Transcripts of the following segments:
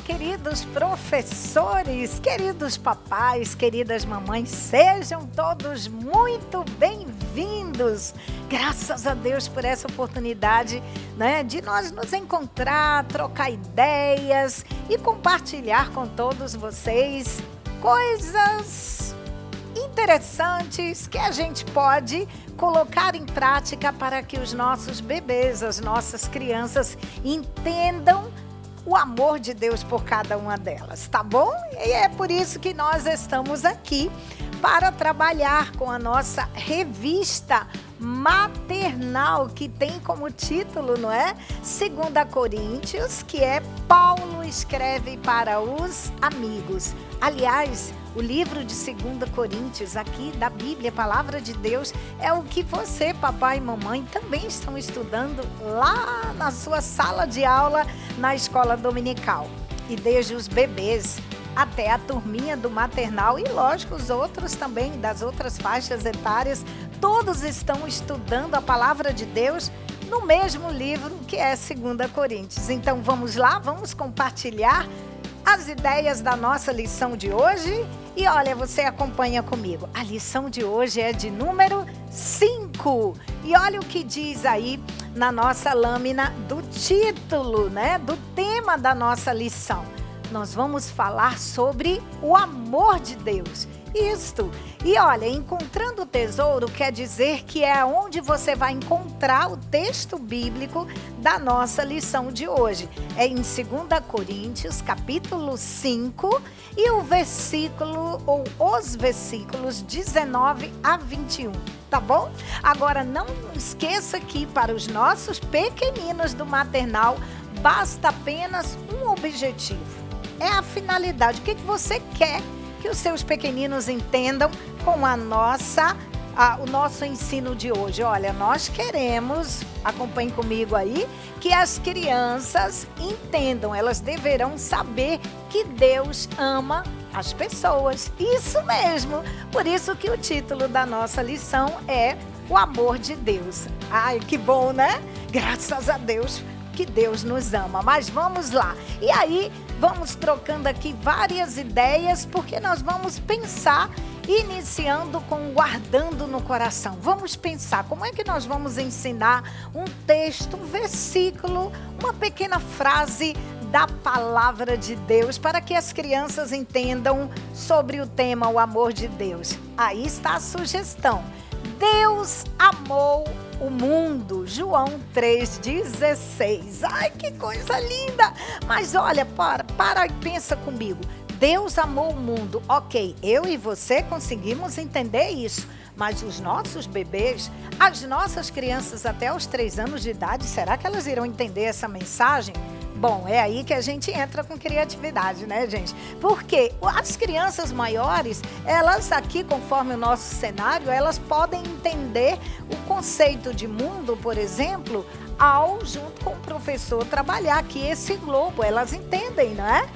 queridos professores, queridos papais, queridas mamães, sejam todos muito bem-vindos. Graças a Deus por essa oportunidade, né, de nós nos encontrar, trocar ideias e compartilhar com todos vocês coisas interessantes que a gente pode colocar em prática para que os nossos bebês, as nossas crianças entendam o amor de Deus por cada uma delas, tá bom? E é por isso que nós estamos aqui para trabalhar com a nossa revista maternal, que tem como título, não é? 2 Coríntios, que é Paulo escreve para os amigos. Aliás, o livro de 2 Coríntios aqui da Bíblia, Palavra de Deus, é o que você, papai e mamãe, também estão estudando lá na sua sala de aula na escola dominical. E desde os bebês até a turminha do maternal e, lógico, os outros também, das outras faixas etárias, todos estão estudando a Palavra de Deus no mesmo livro que é 2 Coríntios. Então vamos lá, vamos compartilhar as ideias da nossa lição de hoje. E olha, você acompanha comigo. A lição de hoje é de número 5. E olha o que diz aí na nossa lâmina do título, né? Do tema da nossa lição. Nós vamos falar sobre o amor de Deus. Isto. E olha, encontrando o tesouro quer dizer que é onde você vai encontrar o texto bíblico da nossa lição de hoje. É em 2 Coríntios, capítulo 5, e o versículo, ou os versículos 19 a 21. Tá bom? Agora, não esqueça que para os nossos pequeninos do maternal, basta apenas um objetivo. É a finalidade. O que você quer que os seus pequeninos entendam com o nosso ensino de hoje? Olha, nós queremos, acompanhe comigo aí, que as crianças entendam, elas deverão saber que Deus ama as pessoas. Isso mesmo. Por isso que o título da nossa lição é o amor de Deus. Ai, que bom, né? Graças a Deus que Deus nos ama. Mas vamos lá. E aí, vamos trocando aqui várias ideias, porque nós vamos pensar, iniciando com guardando no coração. Vamos pensar como é que nós vamos ensinar um texto, um versículo, uma pequena frase da palavra de Deus para que as crianças entendam sobre o tema o amor de Deus. Aí está a sugestão. Deus amou o mundo, João 3,16. Ai, que coisa linda! Mas olha, para e pensa comigo. Deus amou o mundo. Ok, eu e você conseguimos entender isso. Mas os nossos bebês, as nossas crianças até os 3 anos de idade, será que elas irão entender essa mensagem? Bom, é aí que a gente entra com criatividade, né, gente? Porque as crianças maiores, elas aqui, conforme o nosso cenário, elas podem entender o conceito de mundo, por exemplo, ao, junto com o professor, trabalhar aqui esse globo. Elas entendem, não é?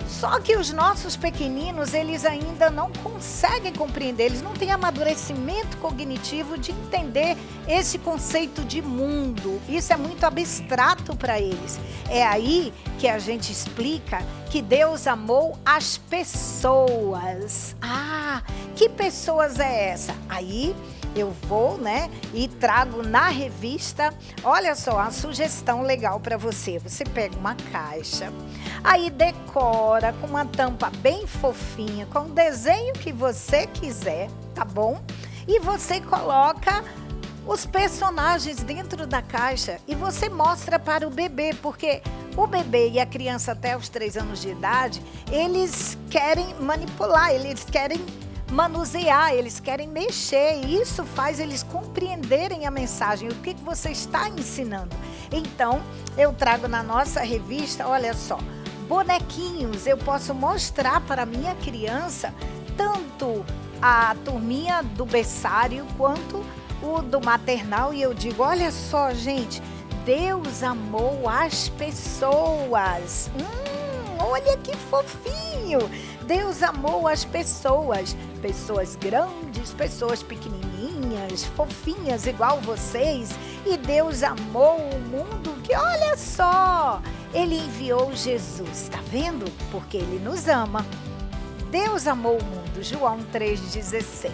Só que os nossos pequeninos, eles ainda não conseguem compreender, eles não têm amadurecimento cognitivo de entender esse conceito de mundo. Isso é muito abstrato para eles. É aí que a gente explica que Deus amou as pessoas. Ah, que pessoas é essa? Aí eu vou, né, e trago na revista, olha só, uma sugestão legal para você. Você pega uma caixa, aí decora com uma tampa bem fofinha, com o desenho que você quiser, tá bom? E você coloca os personagens dentro da caixa e você mostra para o bebê, porque o bebê e a criança até os 3 anos de idade, eles querem manipular, eles querem manusear, eles querem mexer, e isso faz eles compreenderem a mensagem, o que você está ensinando. Então, eu trago na nossa revista, olha só, bonequinhos. Eu posso mostrar para a minha criança tanto a turminha do berçário quanto o do maternal, e eu digo, olha só, gente, Deus amou as pessoas. Olha que fofinho! Deus amou as pessoas, pessoas grandes, pessoas pequenininhas, fofinhas igual vocês. E Deus amou o mundo, que olha só, Ele enviou Jesus, tá vendo? Porque Ele nos ama. Deus amou o mundo, João 3,16.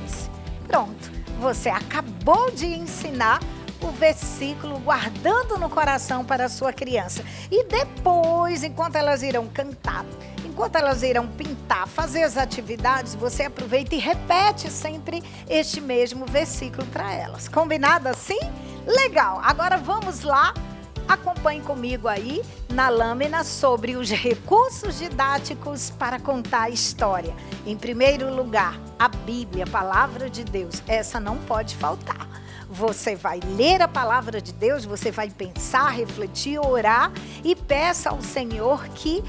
Pronto, você acabou de ensinar o versículo guardando no coração para a sua criança. E depois, enquanto elas irão cantar, enquanto elas irão pintar, fazer as atividades, você aproveita e repete sempre este mesmo versículo para elas. Combinado assim? Legal! Agora vamos lá. Acompanhe comigo aí na lâmina sobre os recursos didáticos para contar a história. Em primeiro lugar, a Bíblia, a palavra de Deus. Essa não pode faltar. Você vai ler a palavra de Deus, você vai pensar, refletir, orar e peça ao Senhor que,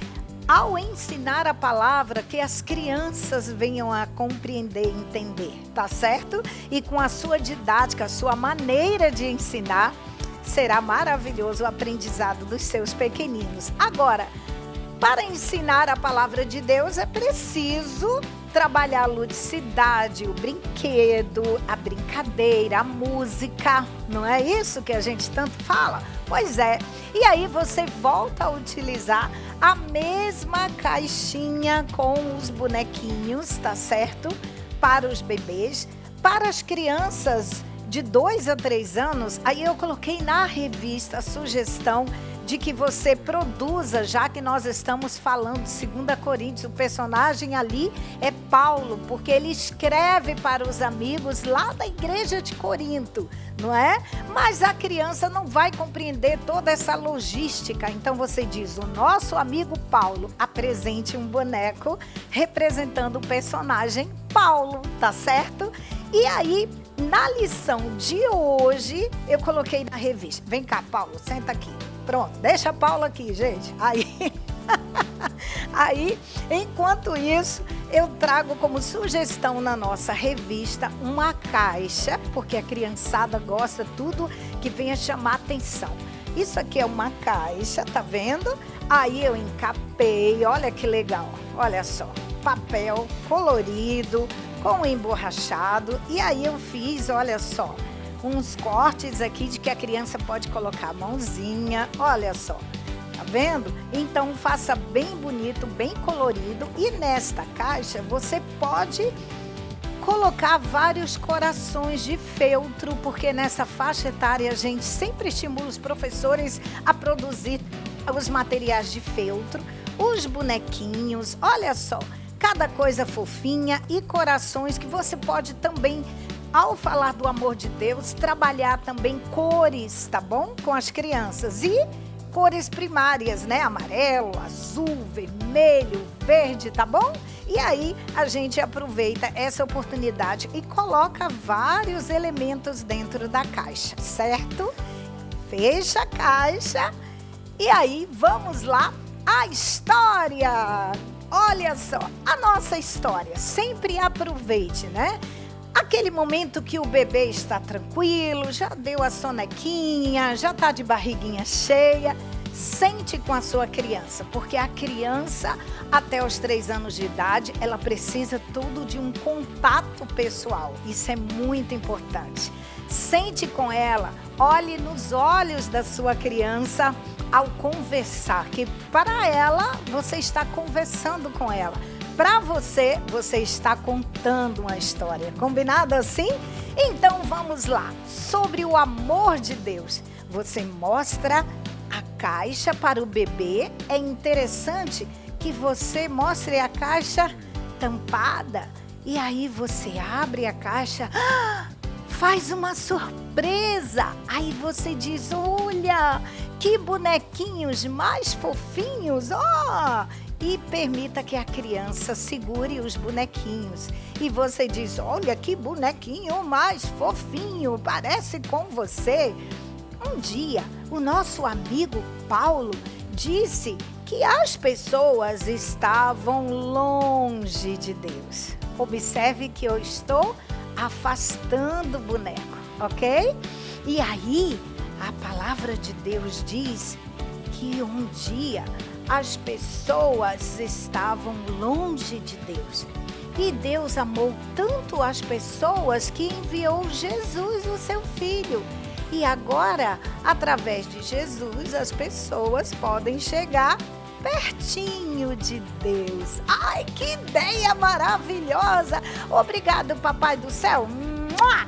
ao ensinar a palavra, que as crianças venham a compreender e entender, tá certo? E com a sua didática, a sua maneira de ensinar, será maravilhoso o aprendizado dos seus pequeninos. Agora, para ensinar a palavra de Deus é preciso trabalhar a ludicidade, o brinquedo, a brincadeira, a música. Não é isso que a gente tanto fala? Pois é. E aí você volta a utilizar a mesma caixinha com os bonequinhos, tá certo? Para os bebês, para as crianças de 2 a 3 anos, aí eu coloquei na revista a sugestão de que você produza, já que nós estamos falando de 2 Coríntios, o personagem ali é Paulo, porque ele escreve para os amigos lá da igreja de Corinto, não é? Mas a criança não vai compreender toda essa logística, então você diz, o nosso amigo Paulo, apresente um boneco representando o personagem Paulo, tá certo? E aí, na lição de hoje, eu coloquei na revista. Vem cá, Paulo, senta aqui. Pronto, deixa a Paula aqui, gente. Aí, enquanto isso, eu trago como sugestão na nossa revista uma caixa, porque a criançada gosta tudo que venha chamar atenção. Isso aqui é uma caixa, tá vendo? Aí eu encapei, olha que legal, olha só, papel colorido, com emborrachado, e aí eu fiz, olha só, uns cortes aqui de que a criança pode colocar a mãozinha, olha só, tá vendo? Então faça bem bonito, bem colorido, e nesta caixa você pode colocar vários corações de feltro, porque nessa faixa etária a gente sempre estimula os professores a produzir os materiais de feltro, os bonequinhos, olha só, cada coisa fofinha e corações que você pode também, ao falar do amor de Deus, trabalhar também cores, tá bom? Com as crianças. E cores primárias, né? Amarelo, azul, vermelho, verde, tá bom? E aí a gente aproveita essa oportunidade e coloca vários elementos dentro da caixa, certo? Fecha a caixa e aí vamos lá, a história! Olha só, a nossa história, sempre aproveite, né? Aquele momento que o bebê está tranquilo, já deu a sonequinha, já está de barriguinha cheia, sente com a sua criança, porque a criança, até os 3 anos de idade, ela precisa tudo de um contato pessoal, isso é muito importante. Sente com ela, olhe nos olhos da sua criança ao conversar, que para ela, você está conversando com ela. Para você, você está contando uma história. Combinado assim? Então vamos lá. Sobre o amor de Deus, você mostra a caixa para o bebê. É interessante que você mostre a caixa tampada. E aí você abre a caixa, faz uma surpresa. Aí você diz, olha, que bonequinhos mais fofinhos, e permita que a criança segure os bonequinhos. E você diz, olha que bonequinho mais fofinho, parece com você. Um dia, o nosso amigo Paulo disse que as pessoas estavam longe de Deus. Observe que eu estou afastando o boneco, ok? E aí, a palavra de Deus diz que um dia as pessoas estavam longe de Deus. E Deus amou tanto as pessoas que enviou Jesus, o seu Filho. E agora, através de Jesus, as pessoas podem chegar pertinho de Deus. Ai, que ideia maravilhosa! Obrigado, Papai do Céu. Mua!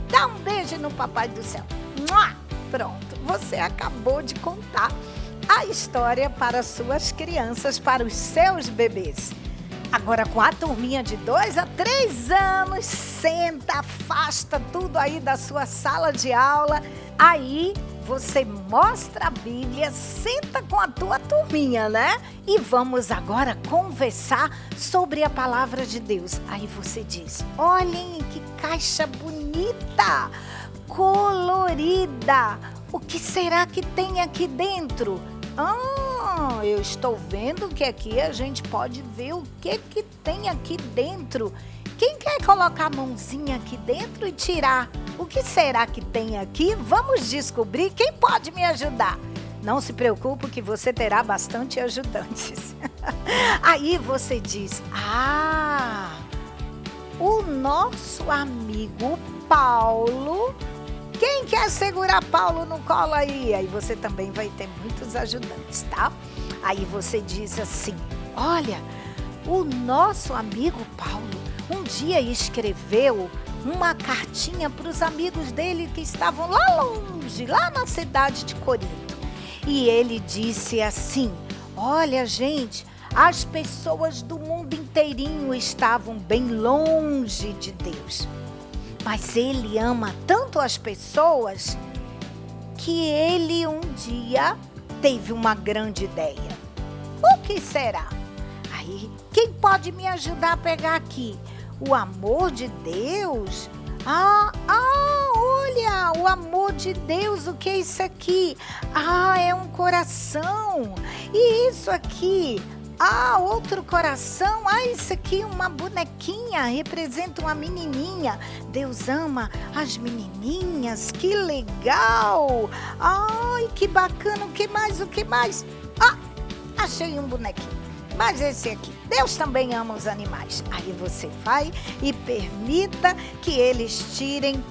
Dá um beijo no Papai do Céu. Mua! Pronto, você acabou de contar a história para suas crianças, para os seus bebês. Agora com a turminha de 2 a 3 anos, senta, afasta tudo aí da sua sala de aula. Aí você mostra a Bíblia, senta com a tua turminha, né? E vamos agora conversar sobre a palavra de Deus. Aí você diz, olhem que caixa bonita, colorida. O que será que tem aqui dentro? Eu estou vendo que aqui a gente pode ver o que tem aqui dentro. Quem quer colocar a mãozinha aqui dentro e tirar? O que será que tem aqui? Vamos descobrir. Quem pode me ajudar? Não se preocupe que você terá bastante ajudantes. Aí você diz, o nosso amigo Paulo. Quem quer segurar Paulo no colo aí? Aí você também vai ter muitos ajudantes, tá? Aí você diz assim, olha, o nosso amigo Paulo um dia escreveu uma cartinha para os amigos dele que estavam lá longe, lá na cidade de Corinto. E ele disse assim, olha gente, as pessoas do mundo inteirinho estavam bem longe de Deus. Mas ele ama tanto as pessoas que ele um dia teve uma grande ideia. O que será? Aí, quem pode me ajudar a pegar aqui? O amor de Deus? Olha, o amor de Deus, o que é isso aqui? É um coração. E isso aqui? Outro coração. Isso aqui, uma bonequinha, representa uma menininha. Deus ama as menininhas, que legal. Ai, que bacana, o que mais? Achei um bonequinho. Mas esse aqui, Deus também ama os animais. Aí você vai e permita que eles tirem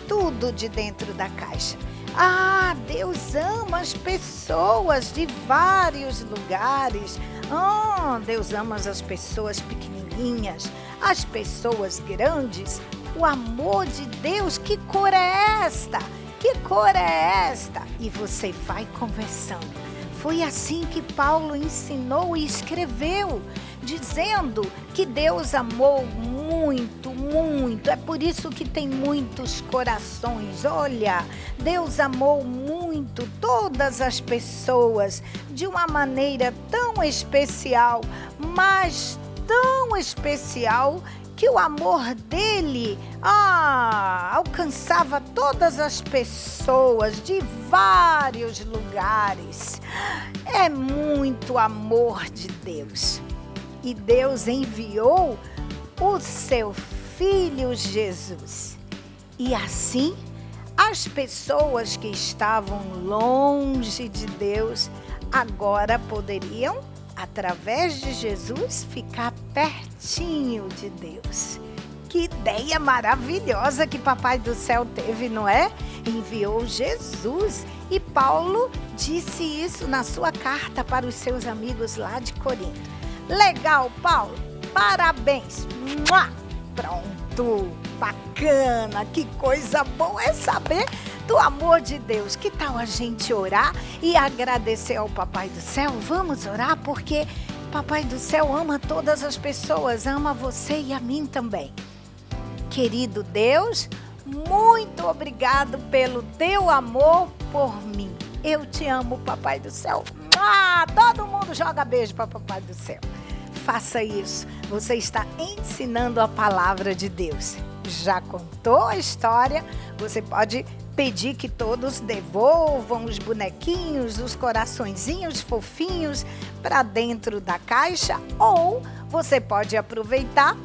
tudo de dentro da caixa. Deus ama as pessoas de vários lugares. Deus ama as pessoas pequenininhas, as pessoas grandes. O amor de Deus, que cor é esta? Que cor é esta? E você vai conversando. Foi assim que Paulo ensinou e escreveu, dizendo que Deus amou muito, muito. É por isso que tem muitos corações. Olha, Deus amou muito todas as pessoas de uma maneira tão especial, mas tão especial que o amor dele alcançava todas as pessoas de vários lugares. É muito amor de Deus. E Deus enviou o seu Filho Jesus. E assim, as pessoas que estavam longe de Deus agora poderiam, através de Jesus, ficar pertinho de Deus. Que ideia maravilhosa que Papai do Céu teve, não é? Enviou Jesus. E Paulo disse isso na sua carta para os seus amigos lá de Corinto. Legal, Paulo. Parabéns. Mua! Pronto. Bacana. Que coisa boa é saber do amor de Deus. Que tal a gente orar e agradecer ao Papai do Céu? Vamos orar porque Papai do Céu ama todas as pessoas, ama você e a mim também. Querido Deus, muito obrigado pelo teu amor por mim. Eu te amo, Papai do Céu. Todo mundo joga beijo para Papai do Céu. Faça isso. Você está ensinando a palavra de Deus. Já contou a história? Você pode pedir que todos devolvam os bonequinhos, os coraçõezinhos fofinhos para dentro da caixa, ou você pode aproveitar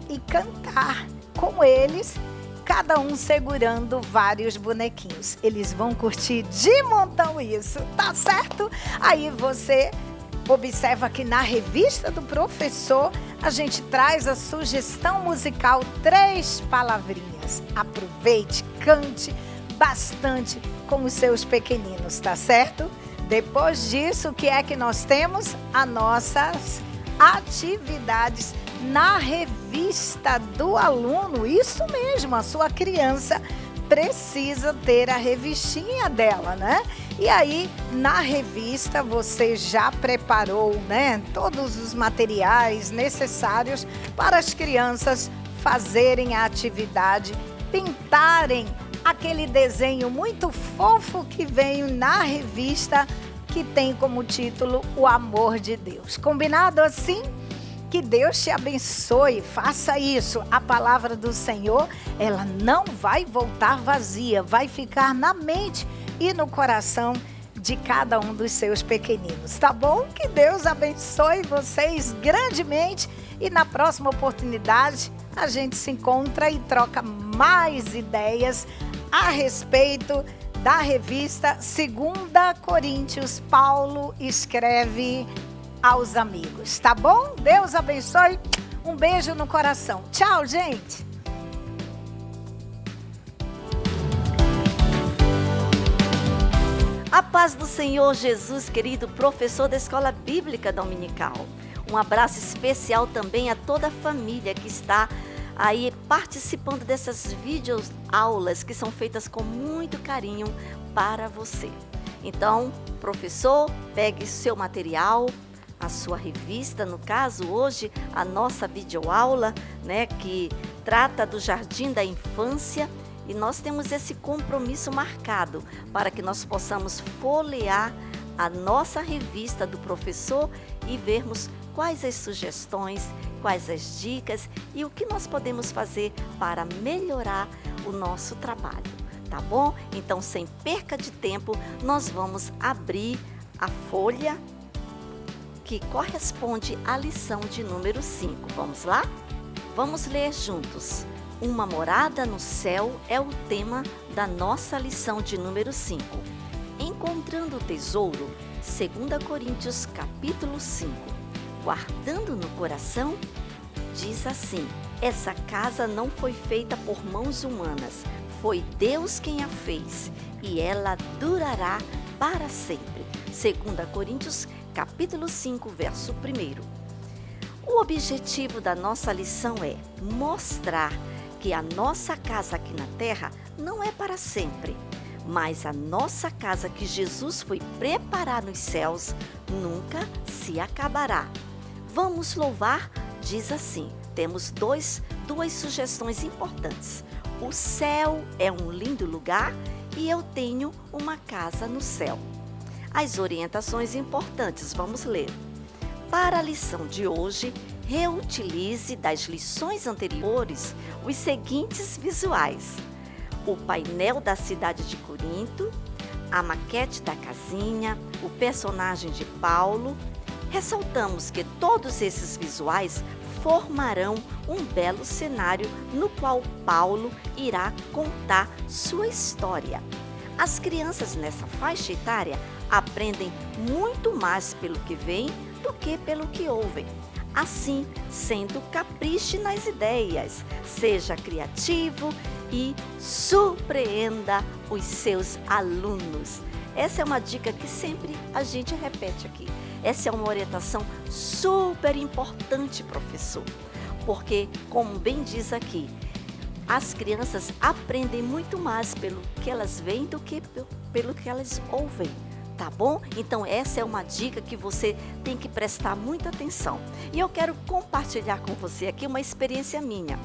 e cantar com eles, cada um segurando vários bonequinhos. Eles vão curtir de montão isso, tá certo? Aí você observa que na revista do professor a gente traz a sugestão musical 3 palavrinhas. Aproveite, cante, bastante com os seus pequeninos, tá certo? Depois disso, o que é que nós temos? As nossas atividades na revista do aluno. Isso mesmo, a sua criança precisa ter a revistinha dela, né? E aí, na revista, você já preparou, né, todos os materiais necessários para as crianças fazerem a atividade, pintarem aquele desenho muito fofo que veio na revista, que tem como título O Amor de Deus. Combinado assim? Que Deus te abençoe, faça isso. A palavra do Senhor, ela não vai voltar vazia, vai ficar na mente e no coração de cada um dos seus pequeninos, tá bom? Que Deus abençoe vocês grandemente e na próxima oportunidade a gente se encontra e troca mais ideias a respeito da revista 2 Coríntios. Paulo escreve aos amigos, tá bom? Deus abençoe, um beijo no coração. Tchau, gente! A paz do Senhor Jesus, querido professor da Escola Bíblica Dominical. Um abraço especial também a toda a família que está aí participando dessas videoaulas que são feitas com muito carinho para você. Então, professor, pegue seu material, a sua revista, no caso hoje a nossa videoaula, né, que trata do Jardim da Infância, e nós temos esse compromisso marcado para que nós possamos folhear a nossa revista do professor e vermos quais as sugestões, quais as dicas e o que nós podemos fazer para melhorar o nosso trabalho, tá bom? Então, sem perca de tempo, nós vamos abrir a folha que corresponde à lição de número 5. Vamos lá? Vamos ler juntos. Uma morada no céu é o tema da nossa lição de número 5. Encontrando o tesouro, 2 Coríntios capítulo 5. Guardando no coração, diz assim: essa casa não foi feita por mãos humanas, foi Deus quem a fez, e ela durará para sempre. 2 Coríntios capítulo 5, verso 1. O objetivo da nossa lição é mostrar que a nossa casa aqui na terra não é para sempre, mas a nossa casa que Jesus foi preparar nos céus nunca se acabará. Vamos louvar, diz assim, temos duas sugestões importantes. O céu é um lindo lugar e eu tenho uma casa no céu. As orientações importantes, vamos ler. Para a lição de hoje, reutilize das lições anteriores os seguintes visuais: o painel da cidade de Corinto, a maquete da casinha, o personagem de Paulo. Ressaltamos que todos esses visuais formarão um belo cenário no qual Paulo irá contar sua história. As crianças nessa faixa etária aprendem muito mais pelo que veem do que pelo que ouvem. Assim, sendo capriche nas ideias, seja criativo e surpreenda os seus alunos. Essa é uma dica que sempre a gente repete aqui. Essa é uma orientação super importante, professor, porque, como bem diz aqui, as crianças aprendem muito mais pelo que elas veem do que pelo que elas ouvem. Tá bom? Então essa é uma dica que você tem que prestar muita atenção. E eu quero compartilhar com você aqui uma experiência minha.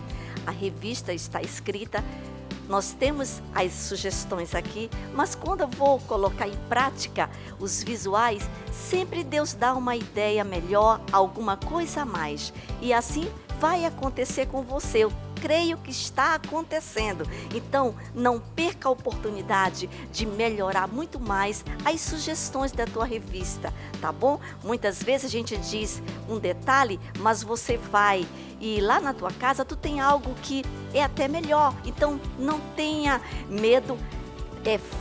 A revista está escrita, nós temos as sugestões aqui, mas quando eu vou colocar em prática os visuais, sempre Deus dá uma ideia melhor, alguma coisa a mais. E assim vai acontecer com você. Eu creio que está acontecendo. Então, não perca a oportunidade de melhorar muito mais as sugestões da tua revista, tá bom? Muitas vezes a gente diz um detalhe, mas você vai e lá na tua casa tu tem algo que é até melhor. Então, não tenha medo.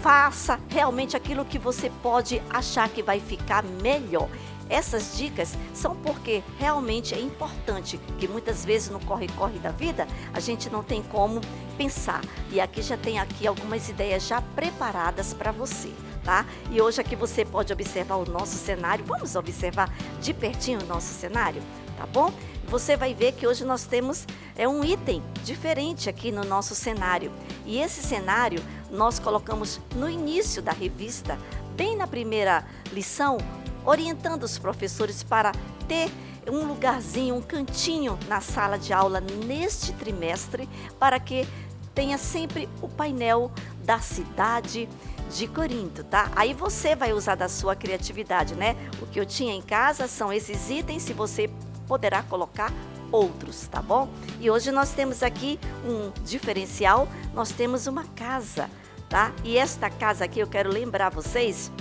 Faça realmente aquilo que você pode achar que vai ficar melhor. Essas dicas são porque realmente é importante, que muitas vezes no corre-corre da vida a gente não tem como pensar. E aqui já tem algumas ideias já preparadas para você, tá? E hoje aqui você pode observar o nosso cenário. Vamos observar de pertinho o nosso cenário, tá bom? Você vai ver que hoje nós temos um item diferente aqui no nosso cenário. E esse cenário nós colocamos no início da revista, bem na primeira lição, orientando os professores para ter um lugarzinho, um cantinho na sala de aula neste trimestre, para que tenha sempre o painel da cidade de Corinto, tá? Aí você vai usar da sua criatividade, né? O que eu tinha em casa são esses itens, se você poderá colocar outros, tá bom? E hoje nós temos aqui um diferencial, nós temos uma casa, tá? E esta casa aqui eu quero lembrar vocês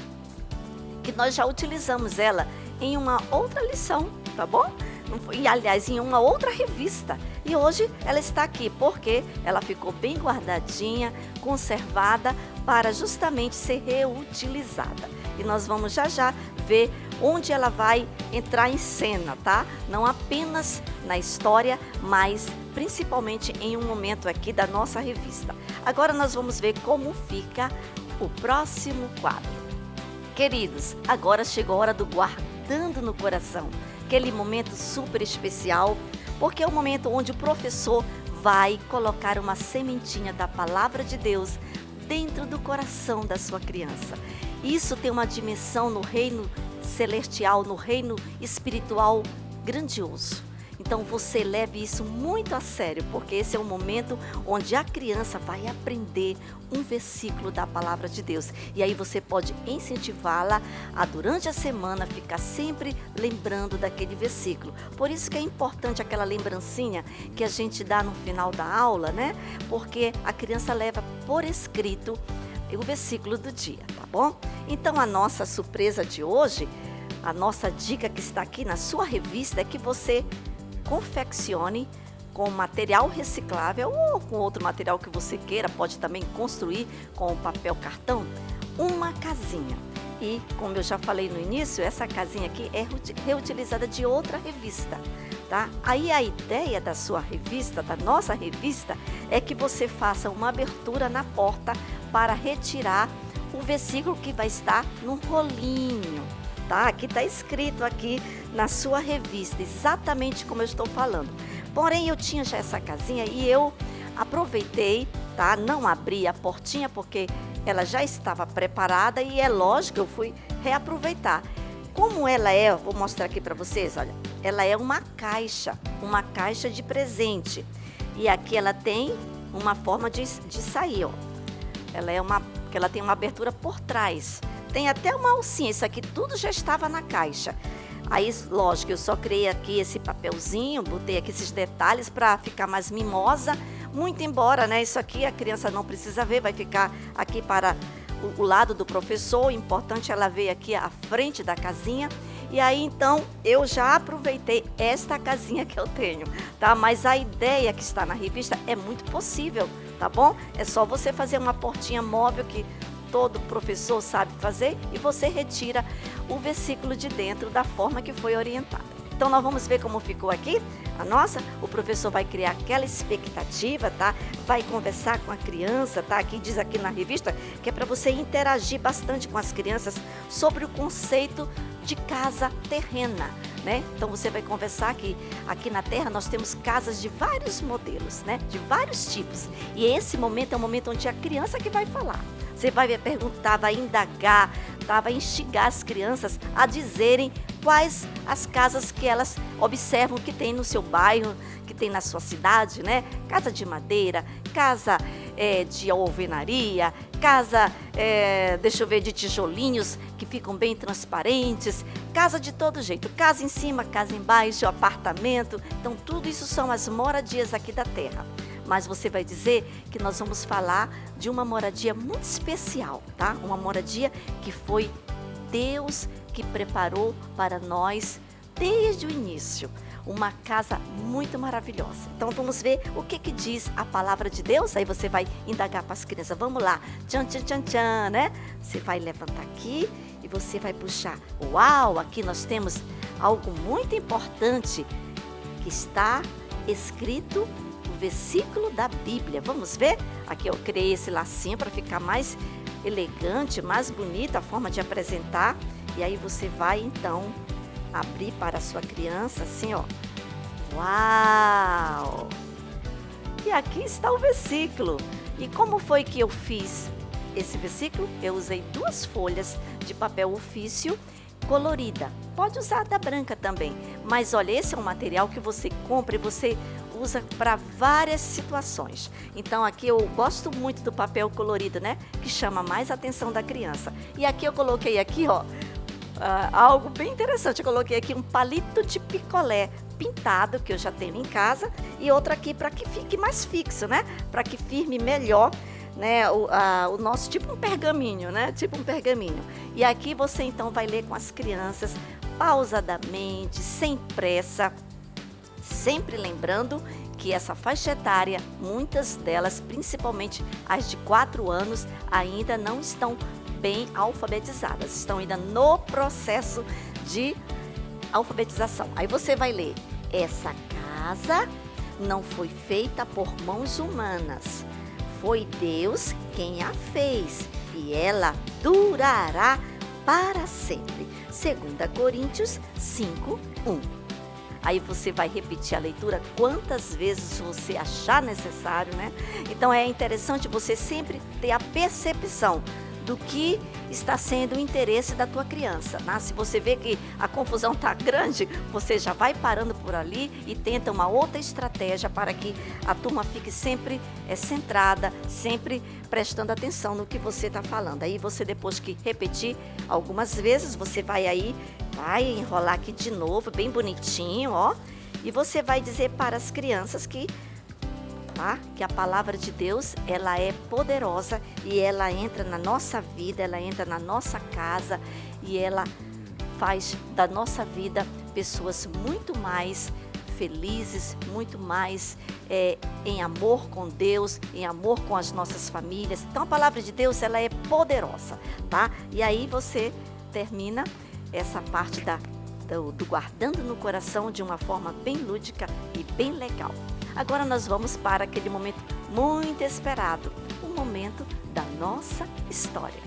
que nós já utilizamos ela em uma outra lição, tá bom? E aliás, em uma outra revista. E hoje ela está aqui porque ela ficou bem guardadinha, conservada para justamente ser reutilizada. E nós vamos já ver onde ela vai entrar em cena, tá? Não apenas na história, mas principalmente em um momento aqui da nossa revista. Agora nós vamos ver como fica o próximo quadro. Queridos, agora chegou a hora do guardando no coração, aquele momento super especial, porque é o momento onde o professor vai colocar uma sementinha da palavra de Deus dentro do coração da sua criança. Isso tem uma dimensão no reino celestial, no reino espiritual grandioso. Então você leve isso muito a sério, porque esse é o momento onde a criança vai aprender um versículo da palavra de Deus. E aí você pode incentivá-la a durante a semana ficar sempre lembrando daquele versículo. Por isso que é importante aquela lembrancinha que a gente dá no final da aula, né? Porque a criança leva por escrito o versículo do dia, tá bom? Então a nossa surpresa de hoje, a nossa dica que está aqui na sua revista é que você confeccione com material reciclável ou com outro material que você queira, pode também construir com papel cartão, uma casinha. E como eu já falei no início, essa casinha aqui é reutilizada de outra revista, tá? Aí a ideia da sua revista, da nossa revista, é que você faça uma abertura na porta para retirar o versículo que vai estar no rolinho. Tá? Aqui está escrito aqui na sua revista, exatamente como eu estou falando. Porém, eu tinha já essa casinha e eu aproveitei, tá? Não abri a portinha porque ela já estava preparada e é lógico, eu fui reaproveitar. Como ela é, vou mostrar aqui para vocês, olha, ela é uma caixa de presente. E aqui ela tem uma forma de sair, ó. Ela tem uma abertura por trás. Tem até uma alcinha, isso aqui tudo já estava na caixa. Aí, lógico, eu só criei aqui esse papelzinho, botei aqui esses detalhes para ficar mais mimosa. Muito embora, né, isso aqui a criança não precisa ver, vai ficar aqui para o lado do professor. O importante é ela ver aqui à frente da casinha. E aí, então, eu já aproveitei esta casinha que eu tenho, tá? Mas a ideia que está na revista é muito possível, tá bom? É só você fazer uma portinha móvel que todo professor sabe fazer e você retira o versículo de dentro da forma que foi orientada. Então nós vamos ver como ficou aqui o professor vai criar aquela expectativa, tá? Vai conversar com a criança, tá? Aqui diz aqui na revista que é para você interagir bastante com as crianças sobre o conceito de casa terrena, né? Então você vai conversar que aqui na Terra nós temos casas de vários modelos, né? De vários tipos. E esse momento é o momento onde a criança que vai falar. Você vai perguntar, vai indagar, tá? Vai instigar as crianças a dizerem quais as casas que elas observam que tem no seu bairro, que tem na sua cidade, né? Casa de madeira, casa de alvenaria, casa, deixa eu ver, de tijolinhos que ficam bem transparentes, casa de todo jeito, casa em cima, casa embaixo, apartamento. Então tudo isso são as moradias aqui da Terra. Mas você vai dizer que nós vamos falar de uma moradia muito especial, tá? Uma moradia que foi Deus que preparou para nós desde o início. uma casa muito maravilhosa. Então vamos ver o que diz a palavra de Deus. Aí você vai indagar para as crianças. Vamos lá, tchan, tchan, tchan, tchan, né? Você vai levantar aqui e você vai puxar. Uau, aqui nós temos algo muito importante que está escrito no versículo da Bíblia. Vamos ver? Aqui eu criei esse lacinho para ficar mais elegante, mais bonita a forma de apresentar. E aí você vai então abrir para a sua criança assim, ó. Uau! E aqui está o versículo. E como foi que eu fiz esse versículo? Eu usei 2 folhas de papel ofício colorida. Pode usar da branca também. Mas olha, esse é um material que você compra e você usa para várias situações. Então aqui eu gosto muito do papel colorido, né? Que chama mais a atenção da criança. E aqui eu coloquei aqui, ó, algo bem interessante. Eu coloquei aqui um palito de picolé pintado, que eu já tenho em casa, e outro aqui para que fique mais fixo, né? Para que firme melhor, né? O nosso, tipo um pergaminho, né? Tipo um pergaminho. E aqui você então vai ler com as crianças pausadamente, sem pressa, sempre lembrando que essa faixa etária, muitas delas, principalmente as de 4 anos, ainda não estão bem alfabetizadas, estão ainda no processo de alfabetização. Aí você vai ler: essa casa não foi feita por mãos humanas, foi Deus quem a fez e ela durará para sempre. 2 Coríntios 5:1. Aí você vai repetir a leitura quantas vezes você achar necessário, né? Então é interessante você sempre ter a percepção do que está sendo o interesse da tua criança, né? Se você vê que a confusão está grande, você já vai parando por ali e tenta uma outra estratégia para que a turma fique sempre centrada, sempre prestando atenção no que você está falando. Aí você, depois que repetir algumas vezes, você vai enrolar aqui de novo, bem bonitinho, ó, e você vai dizer para as crianças que a palavra de Deus, ela é poderosa e ela entra na nossa vida, ela entra na nossa casa e ela faz da nossa vida pessoas muito mais felizes, muito mais em amor com Deus, em amor com as nossas famílias. Então a palavra de Deus, ela é poderosa, tá? E aí você termina essa parte do guardando no coração de uma forma bem lúdica e bem legal. Agora nós vamos para aquele momento muito esperado, o momento da nossa história.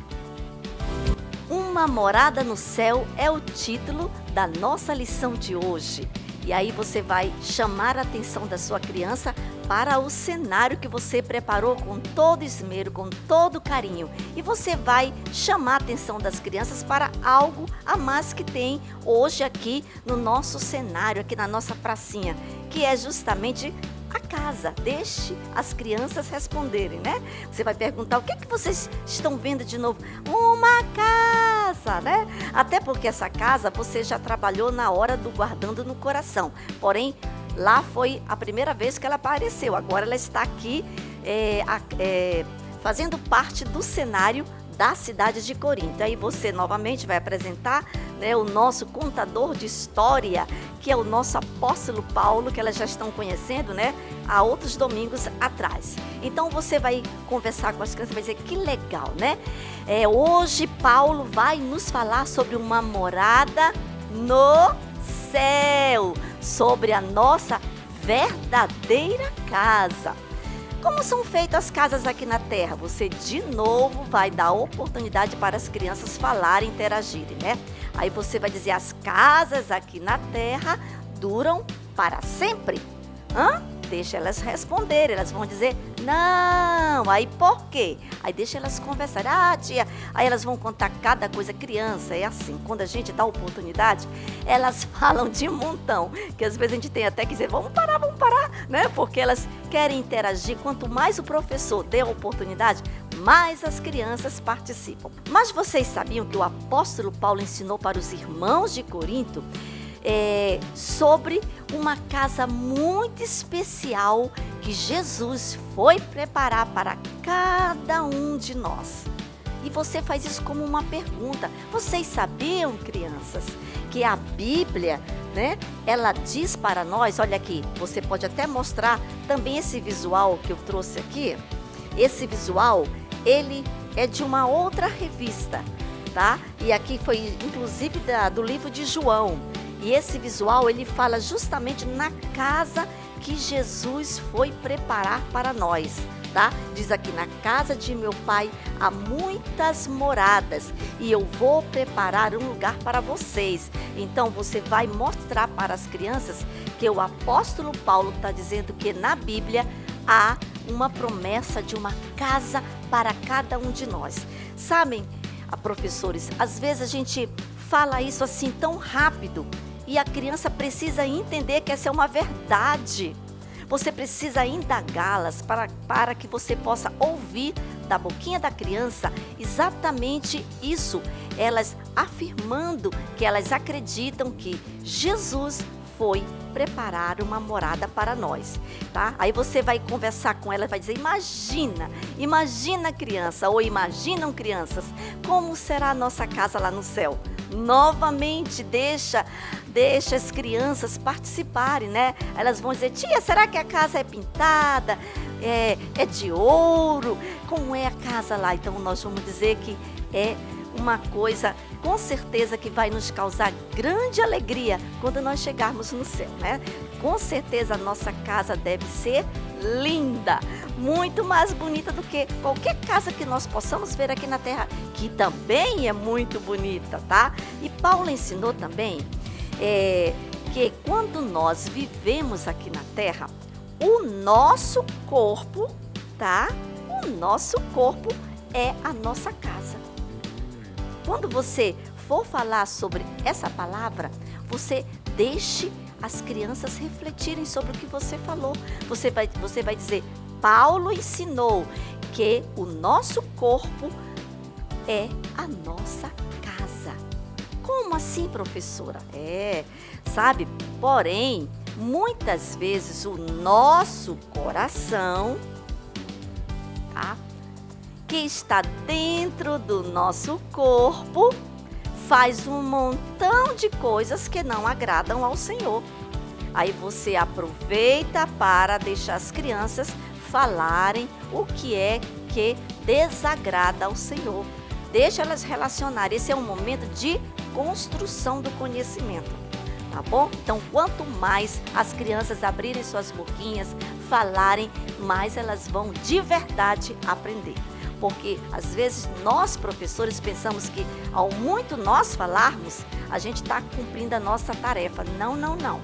Uma morada no céu é o título da nossa lição de hoje. E aí você vai chamar a atenção da sua criança para o cenário que você preparou com todo esmero, com todo carinho. E você vai chamar a atenção das crianças para algo a mais que tem hoje aqui no nosso cenário, aqui na nossa pracinha, que é justamente a casa. Deixe as crianças responderem, né? Você vai perguntar: o que é que vocês estão vendo de novo? Uma casa, né? Até porque essa casa você já trabalhou na hora do guardando no coração. Porém, lá foi a primeira vez que ela apareceu. Agora ela está aqui fazendo parte do cenário da cidade de Corinto. Aí você novamente vai apresentar, né, o nosso contador de história, que é o nosso apóstolo Paulo, que elas já estão conhecendo, né, há outros domingos atrás. Então você vai conversar com as crianças, vai dizer: que legal, né? Hoje Paulo vai nos falar sobre uma morada no céu, sobre a nossa verdadeira casa. Como são feitas as casas aqui na terra? Você de novo vai dar oportunidade para as crianças falarem, interagirem, né? Aí você vai dizer: as casas aqui na terra duram para sempre. Deixa elas responderem, elas vão dizer: não. Aí por quê? Aí deixa elas conversarem. Tia, aí elas vão contar cada coisa. Criança é assim, quando a gente dá oportunidade, elas falam de um montão, que às vezes a gente tem até que dizer: vamos parar, né? Porque elas querem interagir. Quanto mais o professor der a oportunidade, mais as crianças participam. Mas vocês sabiam que o apóstolo Paulo ensinou para os irmãos de Corinto sobre uma casa muito especial que Jesus foi preparar para cada um de nós. e você faz isso como uma pergunta. Vocês sabiam, crianças, que a Bíblia, né, ela diz para nós, olha aqui, você pode até mostrar também esse visual que eu trouxe aqui. Esse visual, ele é de uma outra revista, tá? E aqui foi inclusive do livro de João. E esse visual, ele fala justamente na casa que Jesus foi preparar para nós, tá? Diz aqui, na casa de meu pai há muitas moradas e eu vou preparar um lugar para vocês. Então você vai mostrar para as crianças que o apóstolo Paulo está dizendo que na Bíblia há uma promessa de uma casa para cada um de nós. Sabem, professores, às vezes a gente fala isso assim tão rápido e a criança precisa entender que essa é uma verdade. Você precisa indagá-las para que você possa ouvir da boquinha da criança exatamente isso. Elas afirmando que elas acreditam que Jesus foi preparar uma morada para nós, tá? Aí você vai conversar com ela e vai dizer, imagina criança, ou imaginam crianças, como será a nossa casa lá no céu? Novamente, deixa as crianças participarem, né? Elas vão dizer, tia, será que a casa é pintada? É de ouro? Como é a casa lá? Então nós vamos dizer que é uma coisa, com certeza, que vai nos causar grande alegria quando nós chegarmos no céu, né? Com certeza a nossa casa deve ser linda, muito mais bonita do que qualquer casa que nós possamos ver aqui na terra, que também é muito bonita, tá? E Paulo ensinou também que quando nós vivemos aqui na terra, o nosso corpo, tá? O nosso corpo é a nossa casa. Quando você for falar sobre essa palavra, você deixe as crianças refletirem sobre o que você falou. Você vai dizer, Paulo ensinou que o nosso corpo é a nossa casa. Como assim, professora? Sabe? Porém, muitas vezes o nosso coração, tá? Que está dentro do nosso corpo, faz um montão de coisas que não agradam ao Senhor. Aí você aproveita para deixar as crianças falarem o que é que desagrada ao Senhor. Deixa elas relacionarem. Esse é um momento de construção do conhecimento, tá bom? Então, quanto mais as crianças abrirem suas boquinhas, falarem, mais elas vão de verdade aprender. Porque às vezes nós, professores, pensamos que ao muito nós falarmos, a gente está cumprindo a nossa tarefa. Não.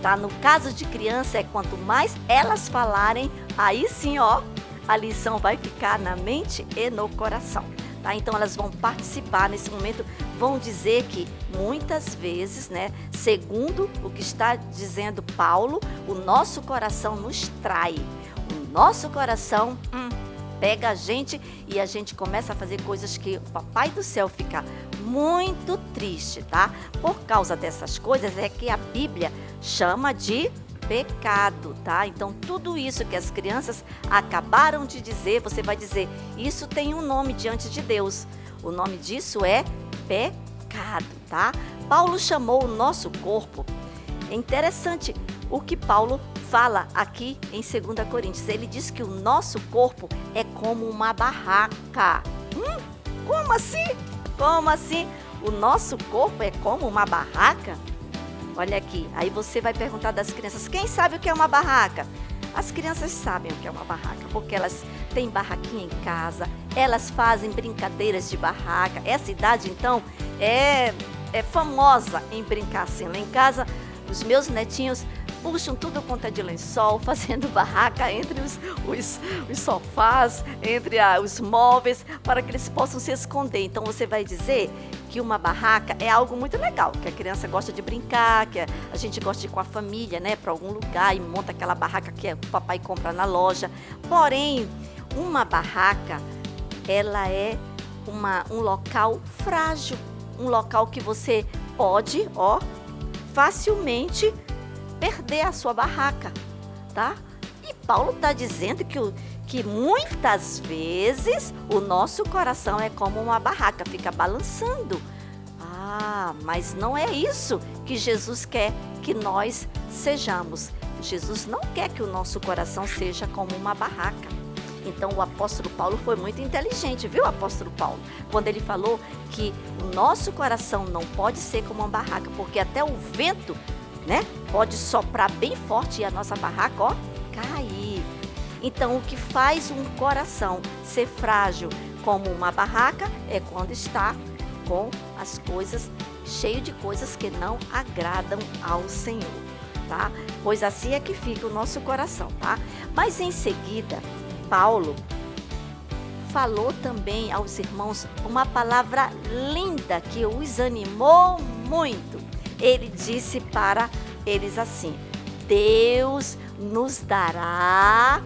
Tá? No caso de criança, quanto mais elas falarem, aí sim, ó, a lição vai ficar na mente e no coração. Tá? Então elas vão participar nesse momento, vão dizer que muitas vezes, né, segundo o que está dizendo Paulo, o nosso coração nos trai. O nosso coração pega a gente e a gente começa a fazer coisas que o Papai do Céu fica muito triste, tá? Por causa dessas coisas é que a Bíblia chama de pecado, tá? Então tudo isso que as crianças acabaram de dizer, você vai dizer, isso tem um nome diante de Deus. O nome disso é pecado, tá? Paulo chamou o nosso corpo. É interessante o que Paulo fala aqui em 2 Coríntios. Ele diz que o nosso corpo é como uma barraca. Como assim? Como assim? O nosso corpo é como uma barraca? Olha aqui, aí você vai perguntar das crianças, quem sabe o que é uma barraca? As crianças sabem o que é uma barraca, porque elas têm barraquinha em casa, elas fazem brincadeiras de barraca. Essa idade, então, é famosa em brincar assim. Lá em casa, os meus netinhos puxam tudo quanto é de lençol, fazendo barraca entre os sofás, entre os móveis, para que eles possam se esconder. Então você vai dizer que uma barraca é algo muito legal, que a criança gosta de brincar, que a gente gosta de ir com a família, né, para algum lugar e monta aquela barraca que o papai compra na loja. Porém, uma barraca, ela é um local frágil, um local que você pode, facilmente perder a sua barraca, tá? E Paulo está dizendo que que muitas vezes o nosso coração é como uma barraca, fica balançando. Ah, mas não é isso que Jesus quer que nós sejamos. Jesus não quer que o nosso coração seja como uma barraca. Então o apóstolo Paulo foi muito inteligente, viu, apóstolo Paulo? Quando ele falou que o nosso coração não pode ser como uma barraca, porque até o vento, né, pode soprar bem forte e a nossa barraca, ó, cair. Então o que faz um coração ser frágil como uma barraca é quando está com as coisas, cheio de coisas que não agradam ao Senhor, tá? Pois assim é que fica o nosso coração, tá? Mas em seguida, Paulo falou também aos irmãos uma palavra linda que os animou muito. Ele disse para eles assim: Deus nos dará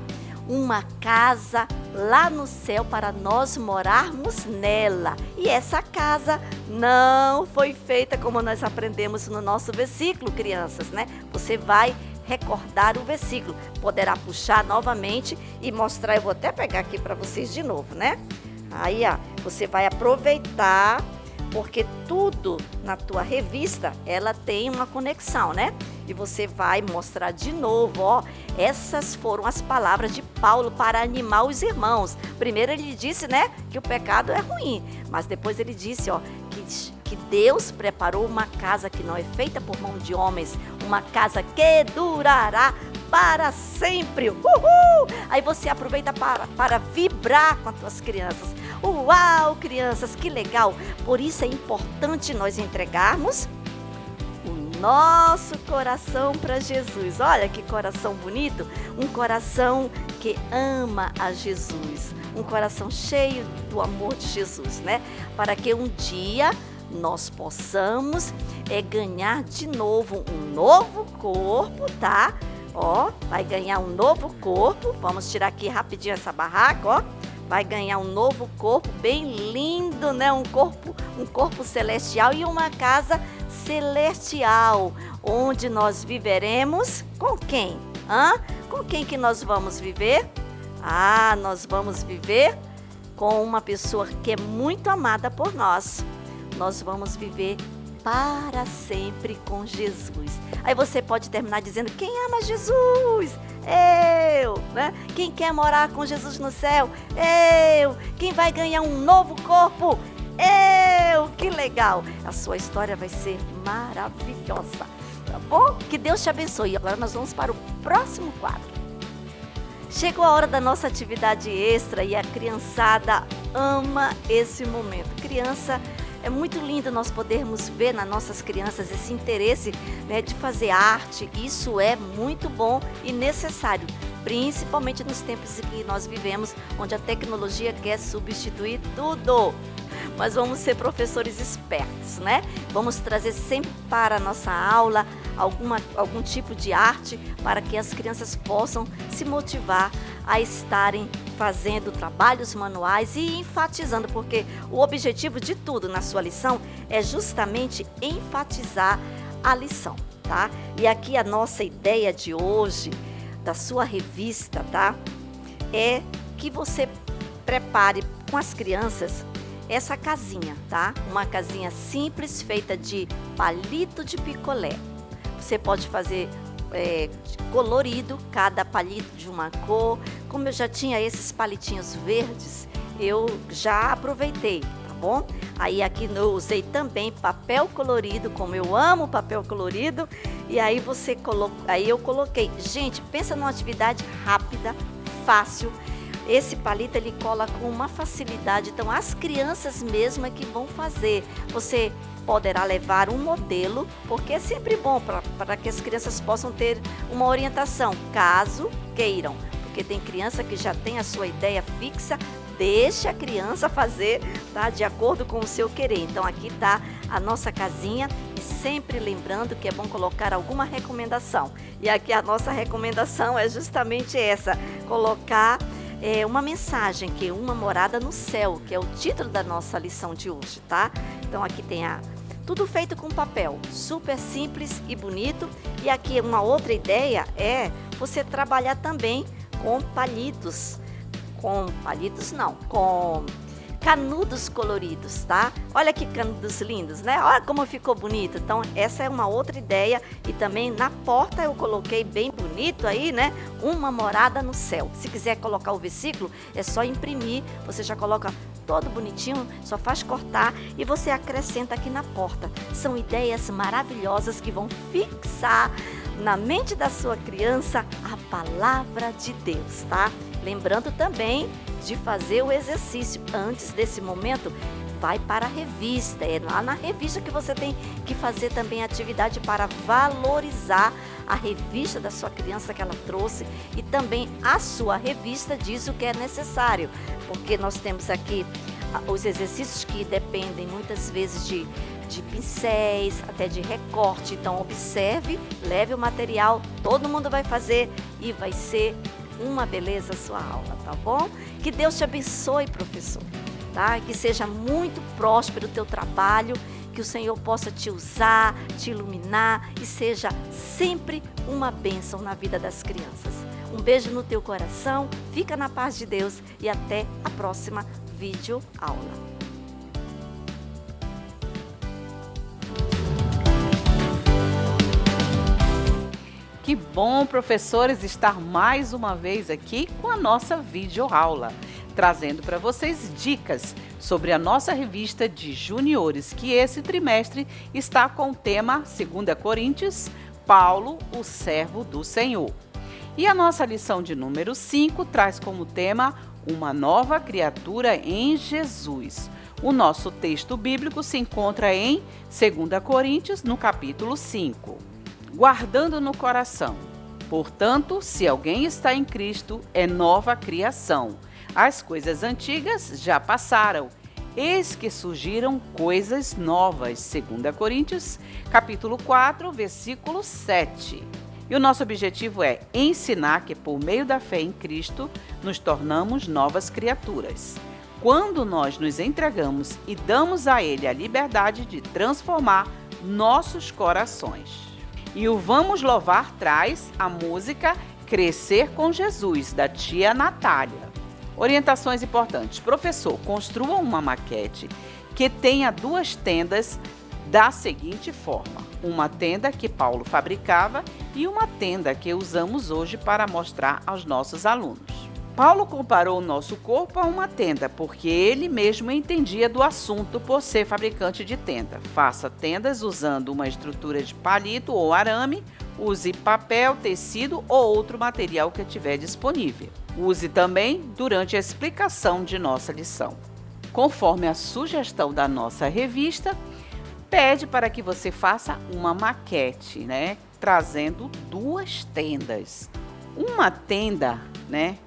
uma casa lá no céu para nós morarmos nela. E essa casa não foi feita como nós aprendemos no nosso versículo, crianças, né? Você vai recordar o versículo, poderá puxar novamente e mostrar. Eu vou até pegar aqui para vocês de novo, né? Aí, ó, você vai aproveitar, porque tudo na tua revista, ela tem uma conexão, né? E você vai mostrar de novo, ó. Essas foram as palavras de Paulo para animar os irmãos. Primeiro ele disse, né, que o pecado é ruim. Mas depois ele disse, ó, que Deus preparou uma casa que não é feita por mão de homens. Uma casa que durará para sempre. Uhul! Aí você aproveita para vibrar com as tuas crianças. Uau, crianças, que legal! Por isso é importante nós entregarmos o nosso coração para Jesus. Olha que coração bonito, um coração que ama a Jesus, um coração cheio do amor de Jesus, né? Para que um dia nós possamos ganhar de novo um novo corpo, tá? Ó, vai ganhar um novo corpo. Vamos tirar aqui rapidinho essa barraca, ó. Vai ganhar um novo corpo bem lindo, né? Um corpo celestial e uma casa celestial, onde nós viveremos com quem? Com quem que nós vamos viver? Ah, nós vamos viver com uma pessoa que é muito amada por nós. Nós vamos viver para sempre com Jesus. Aí você pode terminar dizendo: quem ama Jesus? Eu, né? Quem quer morar com Jesus no céu? Eu. Quem vai ganhar um novo corpo? Eu. Que legal! A sua história vai ser maravilhosa, tá bom? Que Deus te abençoe. Agora nós vamos para o próximo quadro. Chegou a hora da nossa atividade extra e a criançada ama esse momento. Criança, é muito lindo nós podermos ver nas nossas crianças esse interesse, né, de fazer arte. Isso é muito bom e necessário, principalmente nos tempos em que nós vivemos, onde a tecnologia quer substituir tudo. Mas vamos ser professores espertos, né? Vamos trazer sempre para a nossa aula algum tipo de arte para que as crianças possam se motivar a estarem fazendo trabalhos manuais e enfatizando, porque o objetivo de tudo na sua lição é justamente enfatizar a lição, tá? E aqui a nossa ideia de hoje, da sua revista, tá? É que você prepare com as crianças essa casinha, tá? Uma casinha simples, feita de palito de picolé. Você pode fazer colorido, cada palito de uma cor. Como eu já tinha esses palitinhos verdes, eu já aproveitei, tá bom? Aí aqui eu usei também papel colorido, como eu amo papel colorido. E aí eu coloquei. Gente, pensa numa atividade rápida, fácil. Esse palito ele cola com uma facilidade, então as crianças mesmo é que vão fazer. Você poderá levar um modelo, porque é sempre bom para que as crianças possam ter uma orientação, caso queiram. Porque tem criança que já tem a sua ideia fixa, deixa a criança fazer, tá? De acordo com o seu querer. Então aqui está a nossa casinha, e sempre lembrando que é bom colocar alguma recomendação. E aqui a nossa recomendação é justamente essa, colocar uma mensagem, que é uma morada no céu, que é o título da nossa lição de hoje, tá? Então aqui tem tudo feito com papel, super simples e bonito. E aqui uma outra ideia é você trabalhar também com palitos, com palitos não, com canudos coloridos, tá? Olha que canudos lindos, né? Olha como ficou bonito. Então, essa é uma outra ideia. E também na porta eu coloquei bem bonito aí, né? Uma morada no céu. Se quiser colocar o versículo, é só imprimir. Você já coloca todo bonitinho, só faz cortar e você acrescenta aqui na porta. São ideias maravilhosas que vão fixar na mente da sua criança a palavra de Deus, tá? Lembrando também de fazer o exercício. Antes desse momento, vai para a revista. É lá na revista que você tem que fazer também atividade para valorizar a revista da sua criança que ela trouxe. E também a sua revista diz o que é necessário. Porque nós temos aqui os exercícios que dependem muitas vezes de pincéis, até de recorte. Então observe, leve o material, todo mundo vai fazer e vai ser uma beleza a sua aula, tá bom? Que Deus te abençoe, professor, tá? Que seja muito próspero o teu trabalho, que o Senhor possa te usar, te iluminar e seja sempre uma bênção na vida das crianças. Um beijo no teu coração, fica na paz de Deus e até a próxima vídeo aula. Que bom, professores, estar mais uma vez aqui com a nossa videoaula, trazendo para vocês dicas sobre a nossa revista de juniores, que esse trimestre está com o tema 2 Coríntios, Paulo, o servo do Senhor. E a nossa lição de número 5 traz como tema uma nova criatura em Jesus. O nosso texto bíblico se encontra em 2 Coríntios, no capítulo 5. Guardando no coração. Portanto, se alguém está em Cristo, é nova criação. As coisas antigas já passaram. Eis que surgiram coisas novas. 2 Coríntios, capítulo 4, versículo 7. E o nosso objetivo é ensinar que, por meio da fé em Cristo, nos tornamos novas criaturas. Quando nós nos entregamos e damos a Ele a liberdade de transformar nossos corações. E o Vamos Louvar traz a música Crescer com Jesus, da tia Natália. Orientações importantes. Professor, construa uma maquete que tenha 2 tendas da seguinte forma. Uma tenda que Paulo fabricava e uma tenda que usamos hoje para mostrar aos nossos alunos. Paulo comparou o nosso corpo a uma tenda, porque ele mesmo entendia do assunto por ser fabricante de tenda. Faça tendas usando uma estrutura de palito ou arame, use papel, tecido ou outro material que tiver disponível. Use também durante a explicação de nossa lição. Conforme a sugestão da nossa revista, pede para que você faça uma maquete, né? Trazendo 2 tendas. Uma tenda, né?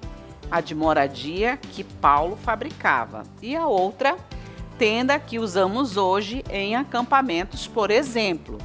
A de moradia que Paulo fabricava e a outra tenda que usamos hoje em acampamentos, por exemplo.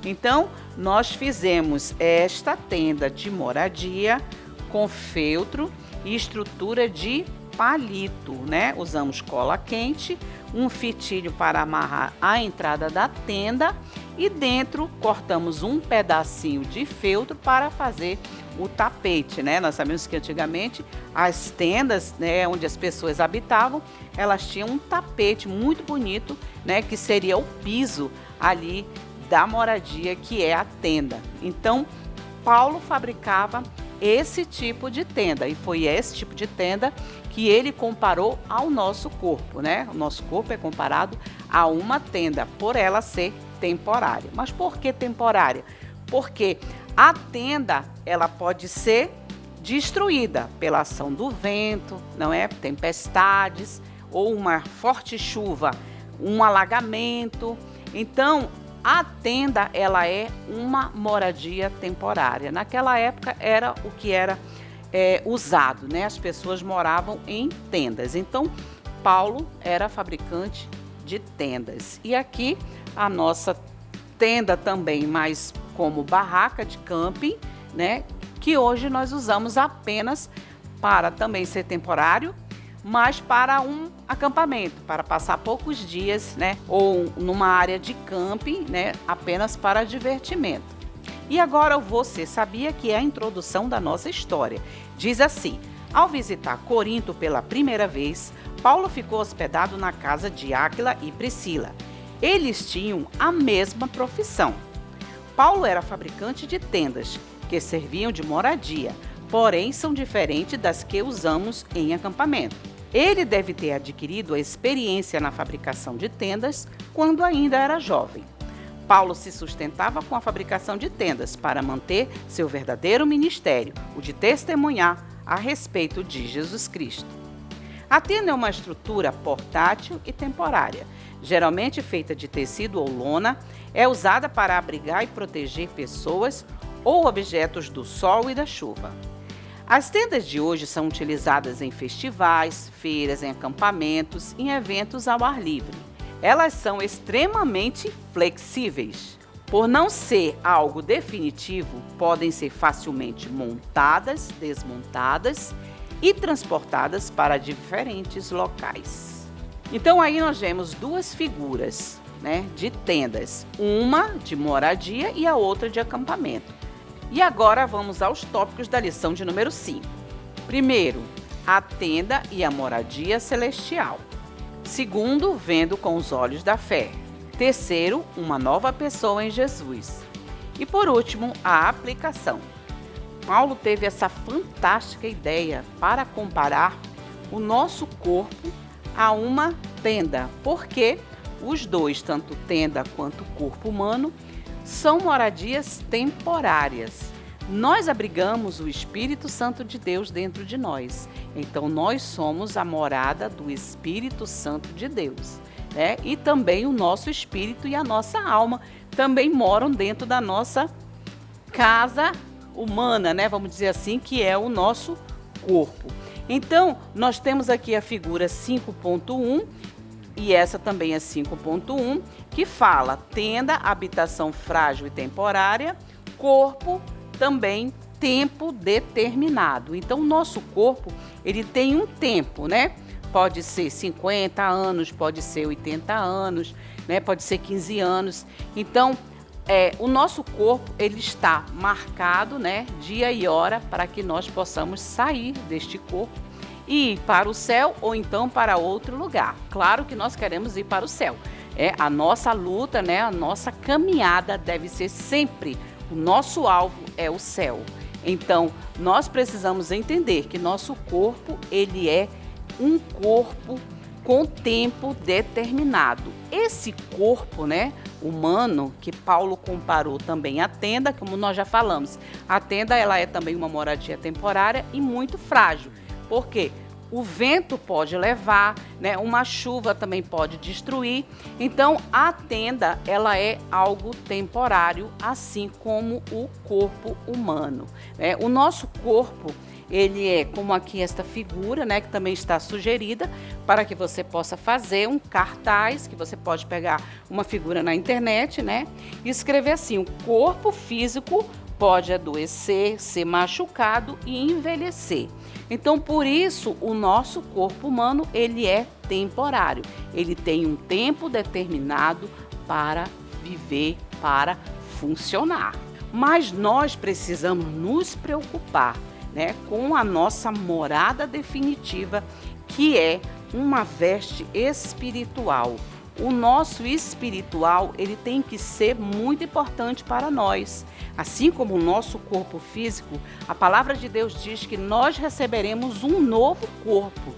Então, nós fizemos esta tenda de moradia com feltro e estrutura de palito, né? Usamos cola quente, um fitilho para amarrar a entrada da tenda e dentro cortamos um pedacinho de feltro para fazer o tapete, né? Nós sabemos que antigamente as tendas, né, onde as pessoas habitavam, elas tinham um tapete muito bonito, né, que seria o piso ali da moradia, que é a tenda. Então, Paulo fabricava esse tipo de tenda e foi esse tipo de tenda que ele comparou ao nosso corpo, né? O nosso corpo é comparado a uma tenda, por ela ser temporária. Mas por que temporária? Porque a tenda, ela pode ser destruída pela ação do vento, não é? Tempestades ou uma forte chuva, um alagamento. Então, a tenda, ela é uma moradia temporária. Naquela época era o que era usado, né? As pessoas moravam em tendas. Então, Paulo era fabricante de tendas. E aqui a nossa tenda também, mas como barraca de camping, né? Que hoje nós usamos apenas para também ser temporário, mas para um acampamento, para passar poucos dias, né? Ou numa área de camping, né? Apenas para divertimento. E agora você sabia que é a introdução da nossa história. Diz assim: Ao visitar Corinto pela primeira vez, Paulo ficou hospedado na casa de Áquila e Priscila. Eles tinham a mesma profissão. Paulo era fabricante de tendas, que serviam de moradia, porém são diferentes das que usamos em acampamento. Ele deve ter adquirido a experiência na fabricação de tendas quando ainda era jovem. Paulo se sustentava com a fabricação de tendas para manter seu verdadeiro ministério, o de testemunhar a respeito de Jesus Cristo. A tenda é uma estrutura portátil e temporária, geralmente feita de tecido ou lona, é usada para abrigar e proteger pessoas ou objetos do sol e da chuva. As tendas de hoje são utilizadas em festivais, feiras, em acampamentos e em eventos ao ar livre. Elas são extremamente flexíveis. Por não ser algo definitivo, podem ser facilmente montadas, desmontadas e transportadas para diferentes locais. Então aí nós vemos duas figuras, de tendas, uma de moradia e a outra de acampamento. E agora vamos aos tópicos da lição de número 5. Primeiro, a tenda e a moradia celestial. Segundo, vendo com os olhos da fé. Terceiro, uma nova pessoa em Jesus. E por último, a aplicação. Paulo teve essa fantástica ideia para comparar o nosso corpo a uma tenda, porque os dois, tanto tenda quanto corpo humano, são moradias temporárias. Nós abrigamos o Espírito Santo de Deus dentro de nós. Então, nós somos a morada do Espírito Santo de Deus. E também o nosso espírito e a nossa alma também moram dentro da nossa casa humana, vamos dizer assim, que é o nosso corpo. Então, nós temos aqui a figura 5.1 e essa também é 5.1, que fala tenda, habitação frágil e temporária, corpo, também tempo determinado. Então, o nosso corpo, ele tem um tempo, Pode ser 50 anos, pode ser 80 anos, pode ser 15 anos. Então, o nosso corpo, ele está marcado, dia e hora, para que nós possamos sair deste corpo e ir para o céu ou então para outro lugar. Claro que nós queremos ir para o céu. A nossa luta, a nossa caminhada deve ser sempre, o nosso alvo é o céu. Então, nós precisamos entender que nosso corpo, ele é um corpo com tempo determinado. Esse corpo, humano, que Paulo comparou também à tenda, como nós já falamos, a tenda ela é também uma moradia temporária e muito frágil. Por quê? O vento pode levar, uma chuva também pode destruir. Então, a tenda ela é algo temporário, assim como o corpo humano. O nosso corpo, ele é como aqui esta figura, que também está sugerida para que você possa fazer um cartaz, que você pode pegar uma figura na internet, e escrever assim: o corpo físico pode adoecer, ser machucado e envelhecer. Então, por isso, o nosso corpo humano, ele é temporário. Ele tem um tempo determinado para viver, para funcionar. Mas nós precisamos nos preocupar, com a nossa morada definitiva, que é uma veste espiritual. O nosso espiritual, ele tem que ser muito importante para nós. Assim como o nosso corpo físico, a palavra de Deus diz que nós receberemos um novo corpo,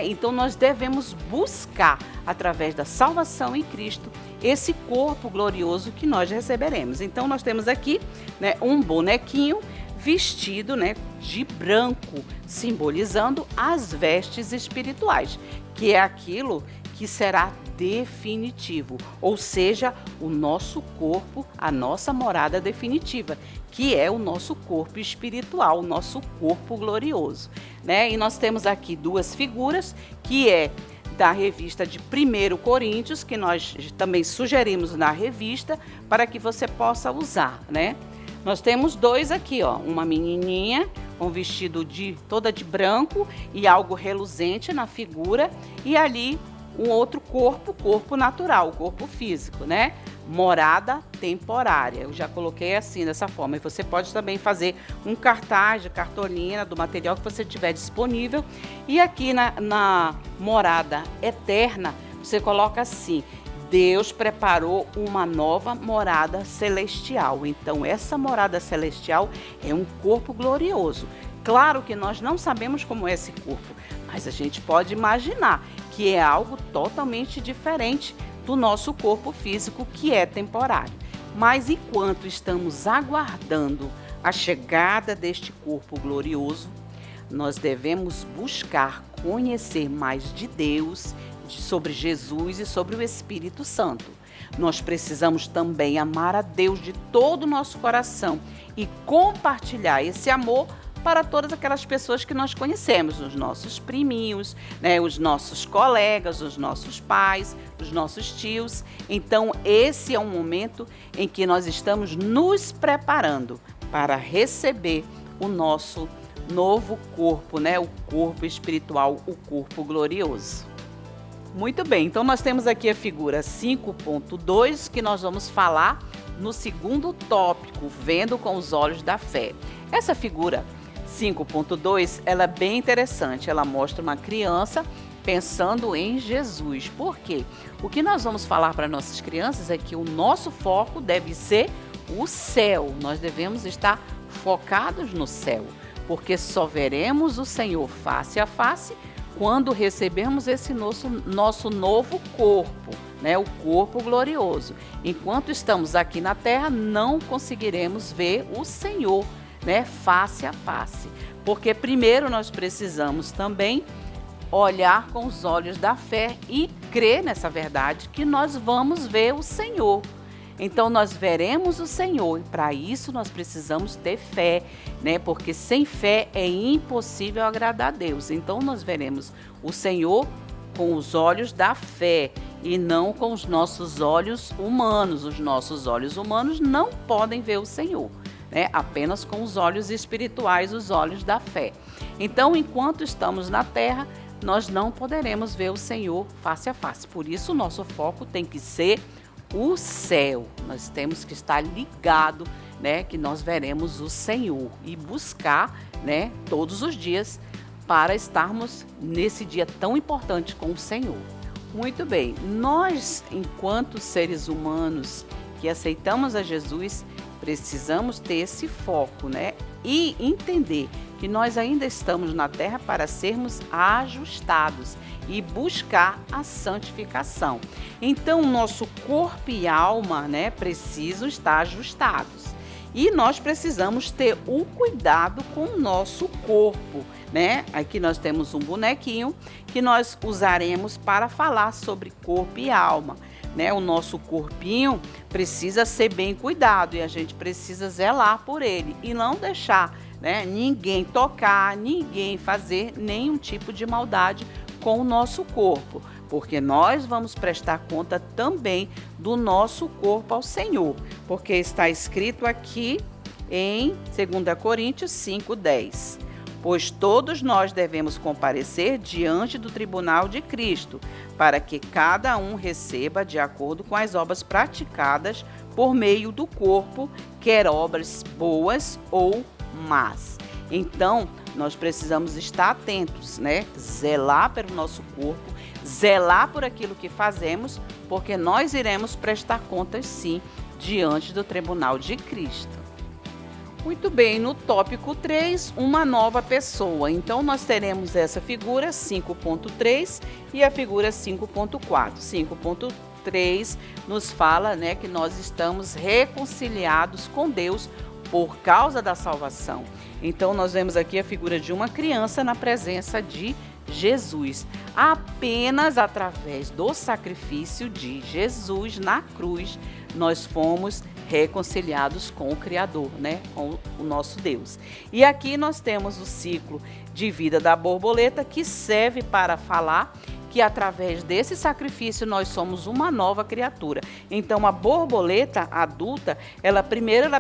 Então nós devemos buscar, através da salvação em Cristo, esse corpo glorioso que nós receberemos. Então nós temos aqui, um bonequinho vestido, de branco, simbolizando as vestes espirituais, que é aquilo que será definitivo, ou seja, o nosso corpo, a nossa morada definitiva, que é o nosso corpo espiritual, o nosso corpo glorioso, E nós temos aqui duas figuras, que é da revista de 1 Coríntios, que nós também sugerimos na revista, para que você possa usar, Nós temos dois aqui, uma menininha com vestido toda de branco e algo reluzente na figura, e ali um outro corpo natural, o corpo físico, morada temporária. Eu já coloquei assim, dessa forma. E você pode também fazer um cartaz de cartolina do material que você tiver disponível. E aqui na morada eterna, você coloca assim: Deus preparou uma nova morada celestial. Então, essa morada celestial é um corpo glorioso. Claro que nós não sabemos como é esse corpo, mas a gente pode imaginar que é algo totalmente diferente do nosso corpo físico, que é temporário. Mas enquanto estamos aguardando a chegada deste corpo glorioso, nós devemos buscar conhecer mais de Deus, sobre Jesus e sobre o Espírito Santo. Nós precisamos também amar a Deus de todo o nosso coração e compartilhar esse amor para todas aquelas pessoas que nós conhecemos, os nossos priminhos, né, os nossos colegas, os nossos pais, os nossos tios. Então, esse é um momento em que nós estamos nos preparando para receber o nosso novo corpo, né, o corpo espiritual, o corpo glorioso. Muito bem, então nós temos aqui a figura 5.2, que nós vamos falar no segundo tópico, vendo com os olhos da fé. Essa figura 5.2, ela é bem interessante, ela mostra uma criança pensando em Jesus. Por quê? O que nós vamos falar para nossas crianças é que o nosso foco deve ser o céu. Nós devemos estar focados no céu, porque só veremos o Senhor face a face quando recebermos esse nosso novo corpo, né? O corpo glorioso. Enquanto estamos aqui na terra, não conseguiremos ver o Senhor, né? Face a face. Porque primeiro nós precisamos também olhar com os olhos da fé e crer nessa verdade que nós vamos ver o Senhor. Então nós veremos o Senhor, e para isso nós precisamos ter fé, né? Porque sem fé é impossível agradar a Deus. Então nós veremos o Senhor com os olhos da fé e não com os nossos olhos humanos. Os nossos olhos humanos não podem ver o Senhor, né? Apenas com os olhos espirituais, os olhos da fé. Então, enquanto estamos na terra, nós não poderemos ver o Senhor face a face. Por isso o nosso foco tem que ser o céu. Nós temos que estar ligado, né, que nós veremos o Senhor e buscar, né, todos os dias para estarmos nesse dia tão importante com o Senhor. Muito bem, nós, enquanto seres humanos que aceitamos a Jesus, precisamos ter esse foco, né, e entender que nós ainda estamos na terra para sermos ajustados e buscar a santificação. Então, nosso corpo e alma, né, precisam estar ajustados. E nós precisamos ter o cuidado com o nosso corpo, né? Aqui nós temos um bonequinho que nós usaremos para falar sobre corpo e alma, né? O nosso corpinho precisa ser bem cuidado e a gente precisa zelar por ele e não deixar, né, ninguém tocar, ninguém fazer nenhum tipo de maldade com o nosso corpo, porque nós vamos prestar conta também do nosso corpo ao Senhor, porque está escrito aqui em 2 Coríntios 5:10. Pois todos nós devemos comparecer diante do tribunal de Cristo, para que cada um receba de acordo com as obras praticadas por meio do corpo, quer obras boas ou más. Então, nós precisamos estar atentos, né? Zelar pelo nosso corpo, zelar por aquilo que fazemos, porque nós iremos prestar contas, sim, diante do tribunal de Cristo. Muito bem, no tópico 3, uma nova pessoa. Então, nós teremos essa figura 5.3 e a figura 5.4. 5.3 nos fala, né, que nós estamos reconciliados com Deus por causa da salvação. Então, nós vemos aqui a figura de uma criança na presença de Jesus. Apenas através do sacrifício de Jesus na cruz, nós fomos reconciliados com o Criador, né? Com o nosso Deus. E aqui nós temos o ciclo de vida da borboleta, que serve para falar que através desse sacrifício nós somos uma nova criatura. Então, a borboleta adulta, ela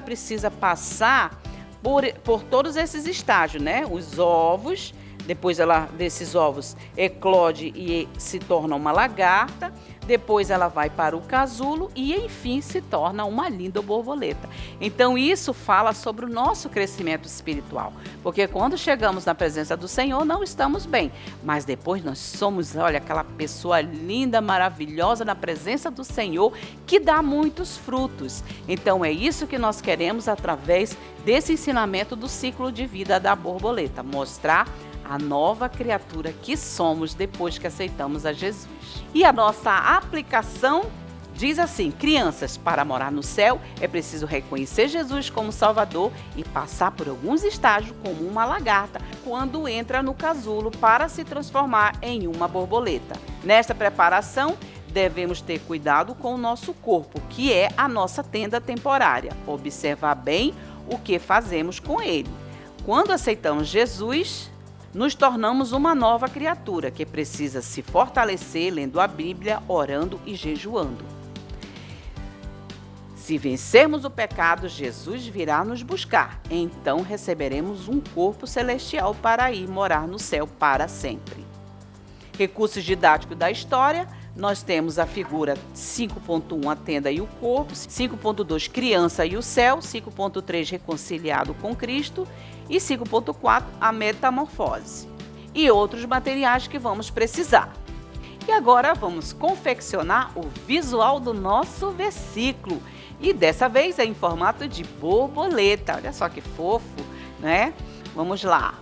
precisa passar por todos esses estágios, né? Os ovos, Depois desses ovos eclode e se torna uma lagarta. Depois ela vai para o casulo e, enfim, se torna uma linda borboleta. Então, isso fala sobre o nosso crescimento espiritual. Porque quando chegamos na presença do Senhor, não estamos bem. Mas depois nós somos, olha, aquela pessoa linda, maravilhosa na presença do Senhor, que dá muitos frutos. Então, é isso que nós queremos através desse ensinamento do ciclo de vida da borboleta. Mostrar a nova criatura que somos depois que aceitamos a Jesus. E a nossa aplicação diz assim: crianças, para morar no céu é preciso reconhecer Jesus como Salvador e passar por alguns estágios como uma lagarta quando entra no casulo para se transformar em uma borboleta. Nesta preparação, devemos ter cuidado com o nosso corpo, que é a nossa tenda temporária. Observar bem o que fazemos com ele. Quando aceitamos Jesus, nos tornamos uma nova criatura que precisa se fortalecer lendo a Bíblia, orando e jejuando. Se vencermos o pecado, Jesus virá nos buscar. Então receberemos um corpo celestial para ir morar no céu para sempre. Recursos didáticos da história. Nós temos a figura 5.1, a tenda e o corpo, 5.2, criança e o céu, 5.3, reconciliado com Cristo e 5.4, a metamorfose. E outros materiais que vamos precisar. E agora vamos confeccionar o visual do nosso versículo. E dessa vez é em formato de borboleta. Olha só que fofo, né? Vamos lá.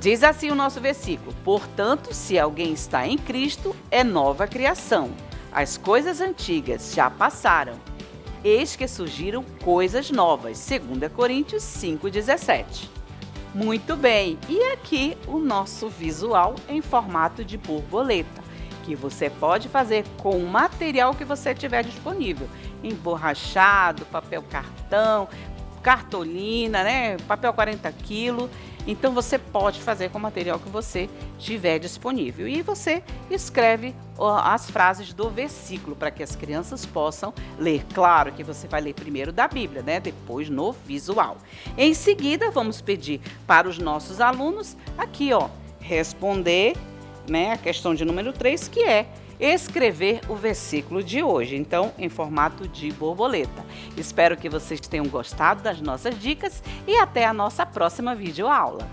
Diz assim o nosso versículo: portanto, se alguém está em Cristo, é nova criação. As coisas antigas já passaram. Eis que surgiram coisas novas. 2 Coríntios 5,17. Muito bem, e aqui o nosso visual em formato de borboleta, que você pode fazer com o material que você tiver disponível. Emborrachado, papel cartão, cartolina, né? Papel 40 quilos. Então, você pode fazer com o material que você tiver disponível. E você escreve as frases do versículo para que as crianças possam ler. Claro que você vai ler primeiro da Bíblia, né? Depois no visual. Em seguida, vamos pedir para os nossos alunos aqui, ó, responder, né, a questão de número 3, que é escrever o versículo de hoje, então em formato de borboleta. Espero que vocês tenham gostado das nossas dicas e até a nossa próxima videoaula.